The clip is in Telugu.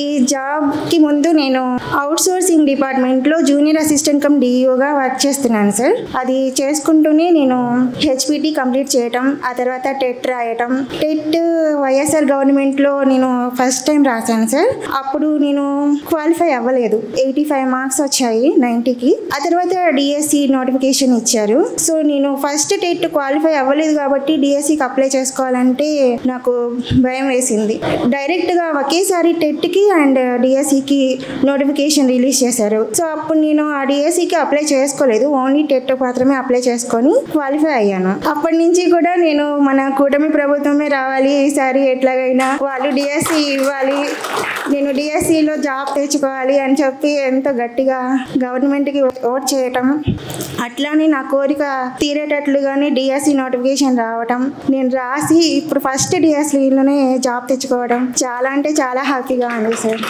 ఈ జాబ్కి ముందు నేను అవుట్ సోర్సింగ్ డిపార్ట్మెంట్లో జూనియర్ అసిస్టెంట్ కమ్ డిఈఓగా వర్క్ చేస్తున్నాను సార్. అది చేసుకుంటూనే నేను హెచ్పిటి కంప్లీట్ చేయటం, ఆ తర్వాత టెట్ రాయటం. టెట్ వైఎస్ఆర్ గవర్నమెంట్లో నేను ఫస్ట్ టైం రాశాను సార్. అప్పుడు నేను క్వాలిఫై అవ్వలేదు, 85 మార్క్స్ వచ్చాయి 90కి. ఆ తర్వాత డిఎస్సి నోటిఫికేషన్ ఇచ్చారు. సో నేను ఫస్ట్ టెట్ క్వాలిఫై అవ్వలేదు కాబట్టి డిఎస్సికి అప్లై చేసుకోవాలంటే నాకు భయం వేసింది. డైరెక్ట్గా ఒకేసారి టెట్కి అండ్ డిఎస్సికి నోటిఫికేషన్ రిలీజ్ చేశారు. సో అప్పుడు నేను ఆ డిఎస్సికి అప్లై చేసుకోలేదు, ఓన్లీ టెట్ మాత్రమే అప్లై చేసుకొని క్వాలిఫై అయ్యాను. అప్పటి నుంచి కూడా నేను మన కూటమి ప్రభుత్వమే రావాలి, ఈసారి ఎట్లాగైనా వాళ్ళు డిఎస్సి ఇవ్వాలి, నేను డిఎస్సిలో జాబ్ తెచ్చుకోవాలి అని చెప్పి ఎంతో గట్టిగా గవర్నమెంట్కి ఓట్ చేయటం, అట్లానే నా కోరిక తీరేటట్లుగానే డిఎస్సి నోటిఫికేషన్ రావటం, నేను రాసి ఇప్పుడు ఫస్ట్ డిఎస్సిలోనే జాబ్ తెచ్చుకోవడం చాలా అంటే చాలా హ్యాపీగా ఉంది సార్.